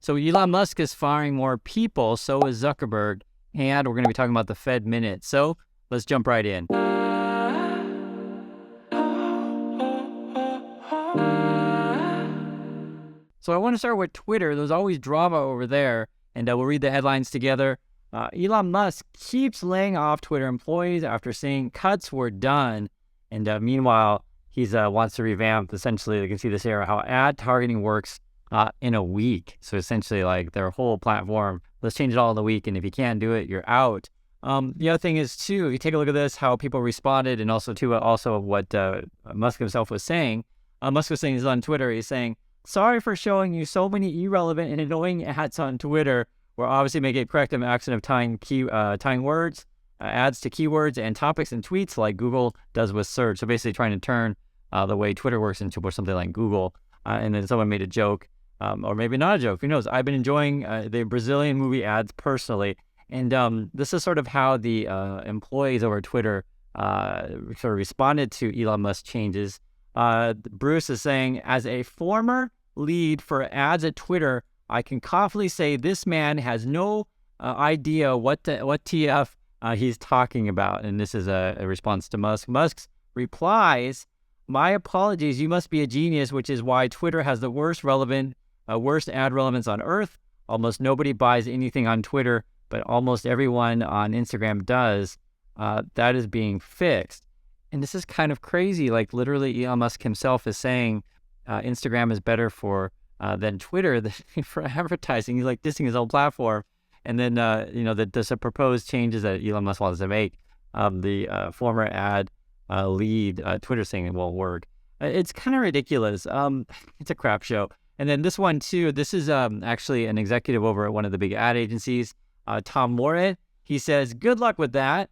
So Elon Musk is firing more people, so is Zuckerberg, and we're going to be talking about the Fed minute. So let's jump right in. So I want to start with Twitter. There's always drama over there, and we'll read the headlines together. Elon Musk keeps laying off Twitter employees after saying cuts were done. And meanwhile, he wants to revamp, essentially, you can see this here, how ad targeting works in a week. So essentially, like their whole platform, let's change it all in a week, and if you can't do it, you're out. The other thing is, too, you take a look at this, how people responded, and also what Musk himself was saying. Musk was saying this on Twitter. He's saying, sorry for showing you so many irrelevant and annoying ads on Twitter. We're obviously making a corrective action of tying words, ads to keywords and topics and tweets like Google does with search. So basically trying to turn the way Twitter works into something like Google. And then someone made a joke, or maybe not a joke. Who knows? I've been enjoying the Brazilian movie ads personally. And this is sort of how the employees over Twitter sort of responded to Elon Musk changes. Bruce is saying, as a former lead for ads at Twitter, I can confidently say this man has no idea what TF he's talking about. And this is a response to Musk. Musk replies, my apologies, you must be a genius, which is why Twitter has the worst ad relevance on earth. Almost nobody buys anything on Twitter, but almost everyone on Instagram does. That is being fixed. And this is kind of crazy. Like literally Elon Musk himself is saying Instagram is better than Twitter for advertising. He's like dissing his own platform. And then, the proposed changes that Elon Musk wants to make, the former ad lead, Twitter saying it won't work. It's kind of ridiculous. It's a crap show. And then this one too, this is actually an executive over at one of the big ad agencies, Tom Moret. He says, good luck with that.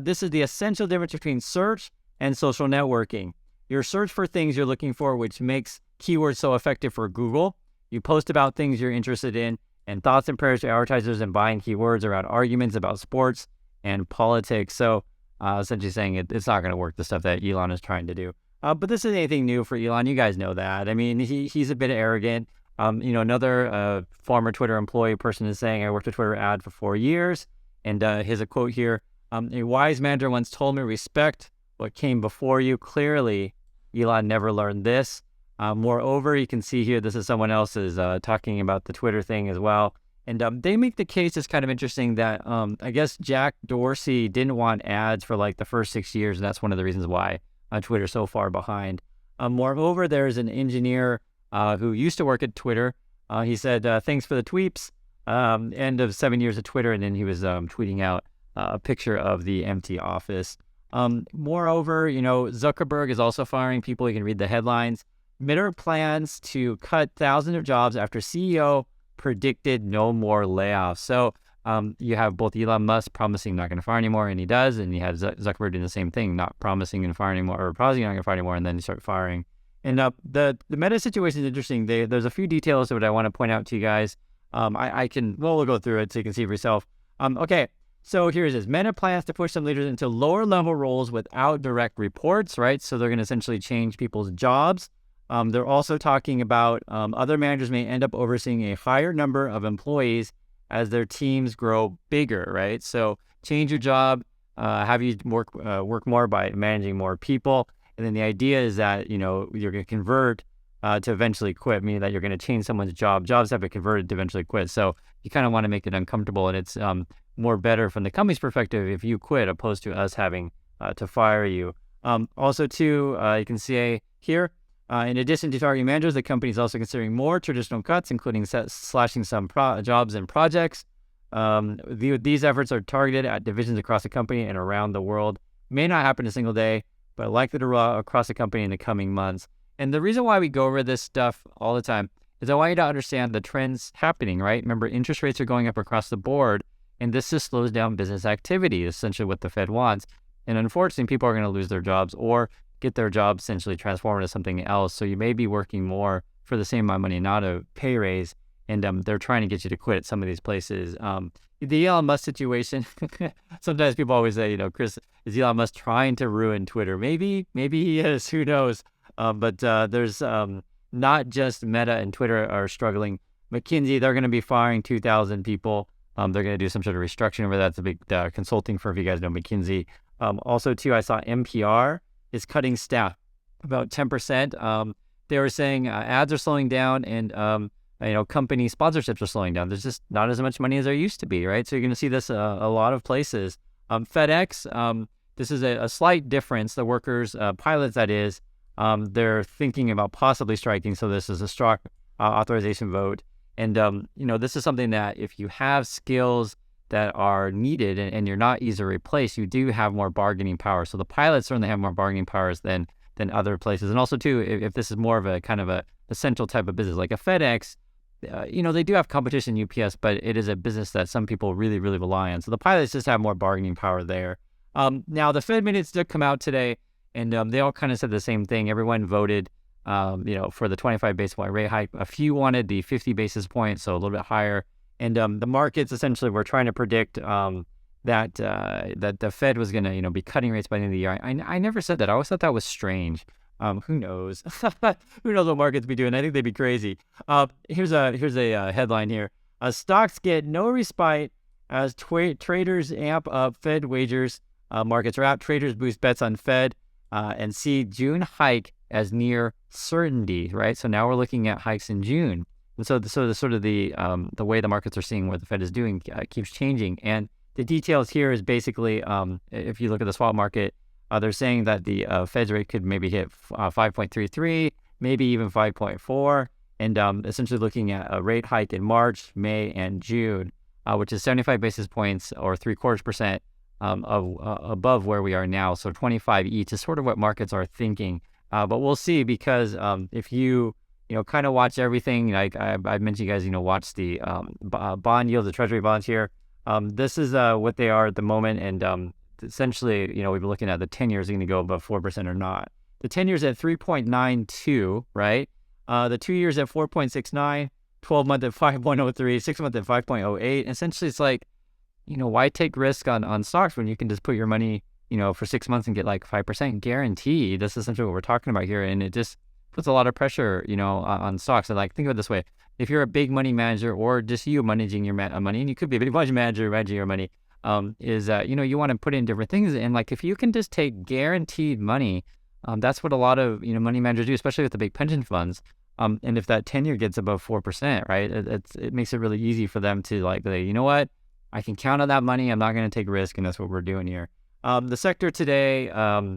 This is the essential difference between search and social networking. Your search for things you're looking for, which makes keywords so effective for Google. You post about things you're interested in and thoughts and prayers to advertisers and buying keywords around arguments about sports and politics. So essentially saying it's not going to work, the stuff that Elon is trying to do. But this isn't anything new for Elon. You guys know that. I mean, he's a bit arrogant. Another former Twitter employee person is saying, I worked at Twitter ad for 4 years. And here's a quote here. A wise manager once told me, respect what came before you. Clearly, Elon never learned this. Moreover, you can see here, this is someone else is talking about the Twitter thing as well. And they make the case, it's kind of interesting that I guess Jack Dorsey didn't want ads for like the first 6 years. And that's one of the reasons why Twitter's so far behind. Moreover, there's an engineer who used to work at Twitter. He said, thanks for the tweets. End of 7 years at Twitter. And then he was tweeting out a picture of the empty office. Moreover, Zuckerberg is also firing people. You can read the headlines. Meta plans to cut thousands of jobs after CEO predicted no more layoffs. So you have both Elon Musk promising not going to fire anymore, and he does, and you have Zuckerberg doing the same thing, not promising and fire anymore, or promising not going to fire anymore, and then you start firing. And the Meta situation is interesting. There's a few details that I want to point out to you guys. We'll go through it so you can see for yourself. Okay. So here it is. Meta plans to push some leaders into lower level roles without direct reports, right? So they're going to essentially change people's jobs. They're also talking about other managers may end up overseeing a higher number of employees as their teams grow bigger, right? So change your job, have you work more by managing more people. And then the idea is that, you're going to convert to eventually quit, meaning that you're going to change someone's job. Jobs have been converted to eventually quit. So you kind of want to make it uncomfortable, and it's more better from the company's perspective if you quit opposed to us having to fire you. Also, too, you can see here, in addition to targeting managers, the company is also considering more traditional cuts, including slashing some jobs and projects. These efforts are targeted at divisions across the company and around the world. May not happen a single day, but likely to roll across the company in the coming months. And the reason why we go over this stuff all the time is I want you to understand the trends happening, right? Remember, interest rates are going up across the board, and this just slows down business activity, essentially what the Fed wants. And unfortunately, people are going to lose their jobs or get their jobs essentially transformed into something else. So you may be working more for the same amount of money, not a pay raise, and they're trying to get you to quit some of these places. The Elon Musk situation, sometimes people always say, Chris, is Elon Musk trying to ruin Twitter? Maybe he is, who knows? But there's not just Meta and Twitter are struggling. McKinsey, they're going to be firing 2,000 people. They're going to do some sort of restructuring over that. It's a big consulting firm, if you guys know McKinsey. Also, too, I saw NPR is cutting staff about 10%. They were saying ads are slowing down and company sponsorships are slowing down. There's just not as much money as there used to be, right? So you're going to see this a lot of places. FedEx, this is a slight difference. The workers, pilots, that is, they're thinking about possibly striking. So this is a strike authorization vote. And, this is something that if you have skills that are needed and you're not easy to replace, you do have more bargaining power. So the pilots certainly have more bargaining powers than other places. And also, too, if this is more of a kind of a essential type of business, like a FedEx, they do have competition, UPS, but it is a business that some people really, really rely on. So the pilots just have more bargaining power there. Now, the Fed minutes did come out today, and they all kind of said the same thing. Everyone voted, for the 25 basis point rate hike. A few wanted the 50 basis points, so a little bit higher. And the markets essentially were trying to predict that the Fed was going to, be cutting rates by the end of the year. I never said that. I always thought that was strange. Who knows? Who knows what markets be doing? I think they'd be crazy. Here's a headline here. Stocks get no respite as traders amp up Fed wagers. Markets are out. Traders boost bets on Fed and see June hike as near certainty. Right. So now we're looking at hikes in June. And so the way the markets are seeing what the Fed is doing keeps changing. And the details here is basically, if you look at the swap market, they're saying that the Fed's rate could maybe hit 5.33, maybe even 5.4, and essentially looking at a rate hike in March, May, and June, which is 75 basis points or 0.75% above where we are now. So 25 each is sort of what markets are thinking. But we'll see, because if you kind of watch everything, like I mentioned, you guys, watch the bond yield, the treasury bonds here. This is what they are at the moment, and essentially, we've been looking at the 10 years are going to go above 4% or not. The 10 years at 3.92, right? The 2 years at 4.69, 12 month at 5.03, 6 month at 5.08. Essentially, it's like, why take risk on stocks when you can just put your money, for 6 months and get like 5% guaranteed? That's essentially what we're talking about here, and it just puts a lot of pressure, on stocks. And like, think of it this way: if you're a big money manager, or just you managing your money, and you could be a big money manager managing your money, you want to put in different things. And like, if you can just take guaranteed money, that's what a lot of, money managers do, especially with the big pension funds. And if that 10-year gets above 4%, right, it makes it really easy for them to like, you know what, I can count on that money. I'm not going to take risk. And that's what we're doing here. The sector today,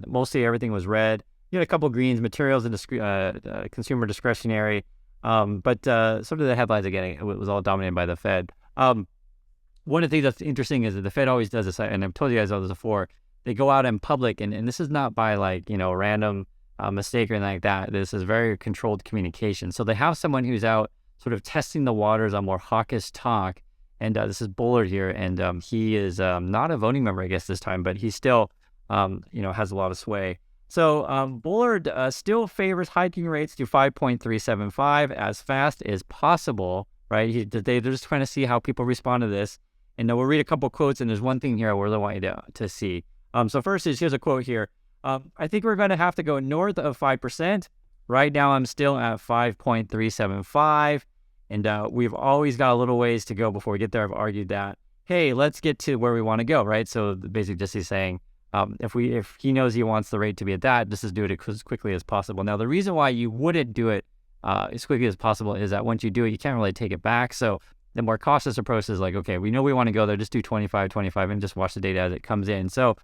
mostly everything was red. You had a couple greens, materials and consumer discretionary. But sort of the headlines, again, it was all dominated by the Fed. One of the things that's interesting is that the Fed always does this, and I've told you guys all this before. They go out in public, and this is not by like, random mistake or anything like that. This is very controlled communication. So they have someone who's out sort of testing the waters on more hawkish talk. And this is Bullard here, and he is not a voting member, I guess, this time, but he still, has a lot of sway. So Bullard still favors hiking rates to 5.375 as fast as possible, right? They're just trying to see how people respond to this. And we'll read a couple quotes, and there's one thing here I really want you to see. So first here's a quote here. I think we're going to have to go north of 5%. Right now I'm still at 5.375. And we've always got a little ways to go before we get there. I've argued that, hey, let's get to where we want to go, right? So basically just he's saying, if he knows he wants the rate to be at that, just do it as quickly as possible. Now, the reason why you wouldn't do it as quickly as possible is that once you do it, you can't really take it back. So the more cautious approach is like, okay, we know we want to go there, just do 25, and just watch the data as it comes in. So,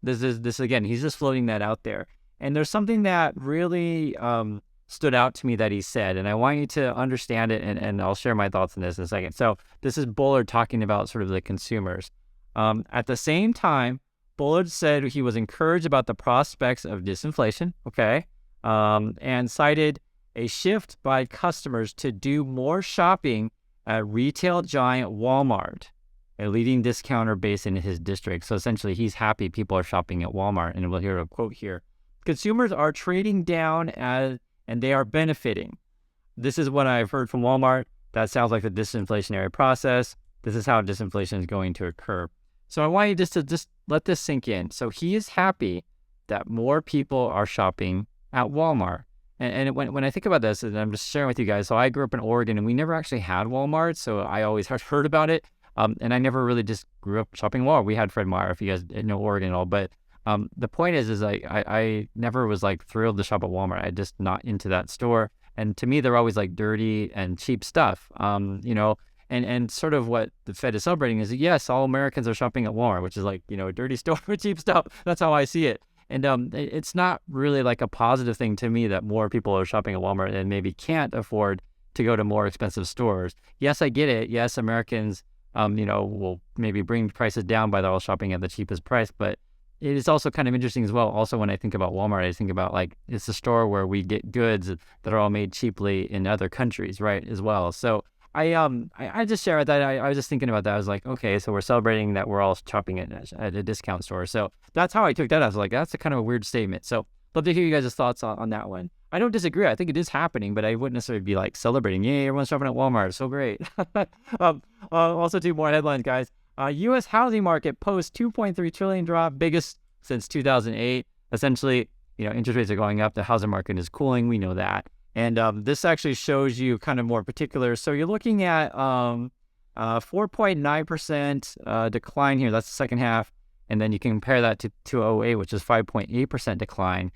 this again, he's just floating that out there. And there's something that really stood out to me that he said, and I want you to understand it, and I'll share my thoughts on this in a second. So this is Bullard talking about sort of the consumers. At the same time, Bullard said he was encouraged about the prospects of disinflation, okay, and cited a shift by customers to do more shopping at retail giant Walmart, a leading discounter based in his district. So essentially, he's happy people are shopping at Walmart. And we'll hear a quote here. Consumers are trading down and they are benefiting. This is what I've heard from Walmart. That sounds like the disinflationary process. This is how disinflation is going to occur. So I want you to let this sink in. So he is happy that more people are shopping at Walmart. And when I think about this, and I'm just sharing with you guys, so I grew up in Oregon and we never actually had Walmart, so I always had heard about it. And I never really just grew up shopping Walmart. We had Fred Meyer, if you guys know Oregon at all. But the point is like I never was like thrilled to shop at Walmart. I just not into that store. And to me, they're always like dirty and cheap stuff. And sort of what the Fed is celebrating is, yes, all Americans are shopping at Walmart, which is like, a dirty store with cheap stuff. That's how I see it. And it's not really like a positive thing to me that more people are shopping at Walmart and maybe can't afford to go to more expensive stores. Yes, I get it. Yes, Americans, will maybe bring prices down by they're all shopping at the cheapest price. But it is also kind of interesting as well. Also, when I think about Walmart, I think about like it's a store where we get goods that are all made cheaply in other countries, right, as well. So I just share that. I was just thinking about that. I was like, okay, so we're celebrating that we're all shopping at a discount store. So that's how I took that. I was like, that's a kind of a weird statement. So love to hear you guys' thoughts on that one. I don't disagree. I think it is happening, but I wouldn't necessarily be like celebrating. Yay, everyone's shopping at Walmart. So great. Also, two more headlines, guys. U.S. housing market post 2.3 trillion drop, biggest since 2008. Essentially, interest rates are going up. The housing market is cooling. We know that. And this actually shows you kind of more particular. So you're looking at 4.9% decline here. That's the second half. And then you can compare that to 2008, which is 5.8% decline.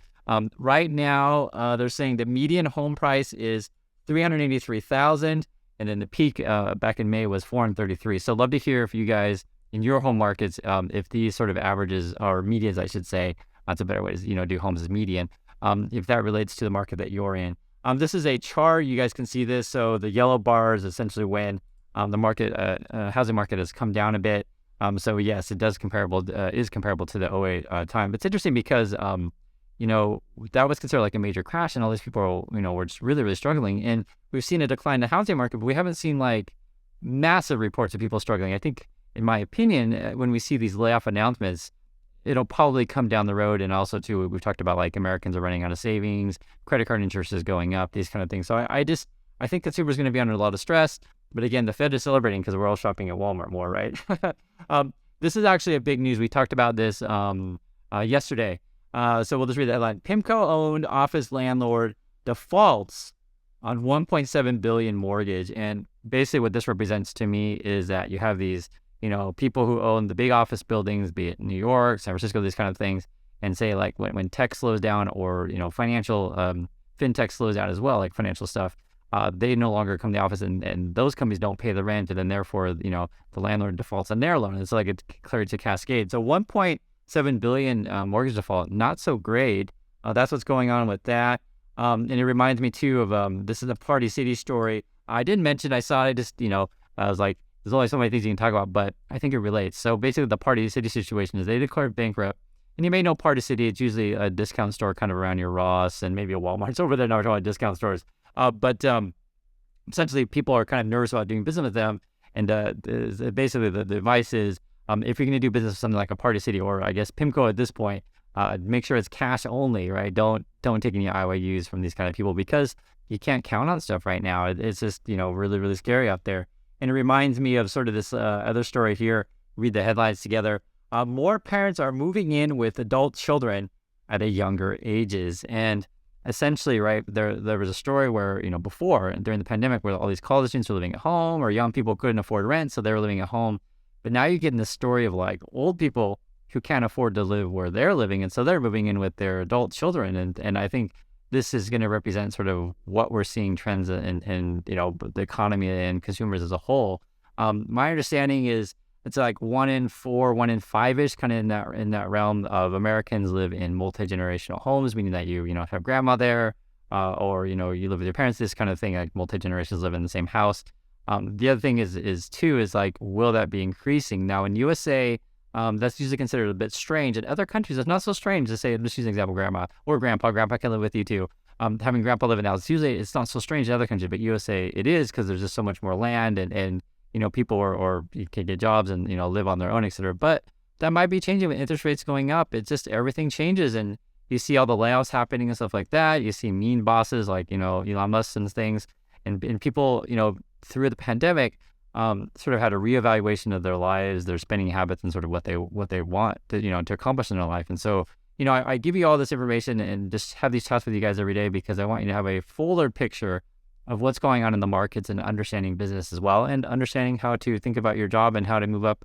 Right now, they're saying the median home price is $383,000. And then the peak back in May was $433,000. So love to hear if you guys in your home markets, if these sort of averages or medians, I should say, that's a better way to do homes as median, if that relates to the market that you're in. This is a chart. You guys can see this. So the yellow bar is essentially when the market, housing market has come down a bit. So yes, it is comparable to the '08 time. It's interesting because, that was considered like a major crash and all these people, were just really, really struggling. And we've seen a decline in the housing market, but we haven't seen like massive reports of people struggling. I think, in my opinion, when we see these layoff announcements, it'll probably come down the road. And also too, we've talked about like Americans are running out of savings, credit card interest is going up, these kind of things. So I think consumers going to be under a lot of stress. But again, the Fed is celebrating because we're all shopping at Walmart more, right? This is actually a big news. We talked about this yesterday. So we'll just read the headline. PIMCO-owned office landlord defaults on $1.7 billion mortgage. And basically what this represents to me is that you have these people who own the big office buildings, be it New York, San Francisco, these kind of things, and say like when tech slows down or, financial, fintech slows down as well, like financial stuff, they no longer come to the office and those companies don't pay the rent. And then therefore, the landlord defaults on their loan. It's like it's clear to cascade. So $1.7 billion mortgage default, not so great. That's what's going on with that. And it reminds me too of, this is a Party City story. I didn't mention, I saw it, just, I was like, there's only so many things you can talk about, but I think it relates. So basically the Party City situation is they declared bankrupt. And you may know Party City, it's usually a discount store kind of around your Ross and maybe a Walmart's over there. Now we're talking about discount stores. But essentially people are kind of nervous about doing business with them. And basically the advice is, if you're going to do business with something like a Party City or I guess PIMCO at this point, make sure it's cash only, right? Don't take any IOUs from these kind of people because you can't count on stuff right now. It's just, really, really scary out there. And it reminds me of sort of this other story here. Read the headlines together. More parents are moving in with adult children at a younger ages. And essentially, right, there was a story where, before, during the pandemic, where all these college students were living at home or young people couldn't afford rent, so they were living at home. But now you're getting this story of like old people who can't afford to live where they're living. And so they're moving in with their adult children. And I think this is going to represent sort of what we're seeing trends in the economy and consumers as a whole. My understanding is it's like 1 in 4, 1 in 5-ish, kind of in that realm of Americans live in multi-generational homes, meaning that you have grandma there, or you live with your parents, this kind of thing. Like multi-generations live in the same house. The other thing is like, will that be increasing? Now in USA, that's usually considered a bit strange. In other countries, it's not so strange to say, let's use an example, grandma or grandpa. Grandpa can live with you too. Having grandpa live in the house, usually it's not so strange in other countries, but USA it is because there's just so much more land and people or you can get jobs and, live on their own, etc. But that might be changing with interest rates going up. It's just everything changes and you see all the layoffs happening and stuff like that. You see mean bosses like, Elon Musk and things and people, through the pandemic, sort of had a reevaluation of their lives, their spending habits, and sort of what they want to accomplish in their life. And so, I give you all this information and just have these chats with you guys every day because I want you to have a fuller picture of what's going on in the markets and understanding business as well, and understanding how to think about your job and how to move up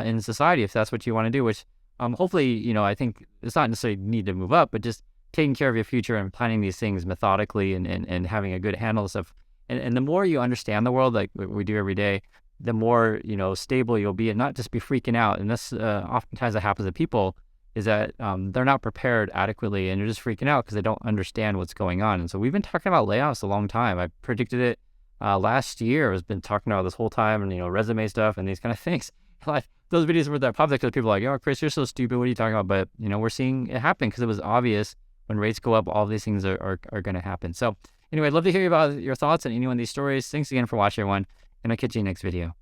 in society if that's what you want to do, which hopefully, I think it's not necessarily need to move up, but just taking care of your future and planning these things methodically and having a good handle of stuff. And the more you understand the world, like we do every day, the more, stable you'll be and not just be freaking out. And this oftentimes that happens to people is that they're not prepared adequately and they're just freaking out because they don't understand what's going on. And so we've been talking about layoffs a long time. I predicted it last year. I've been talking about this whole time and, resume stuff and these kind of things. Like those videos were that public because people are like, oh, Chris, you're so stupid. What are you talking about? But, we're seeing it happen because it was obvious when rates go up, all these things are going to happen. So anyway, I'd love to hear about your thoughts on any one of these stories. Thanks again for watching, everyone. And I'll catch you in the next video.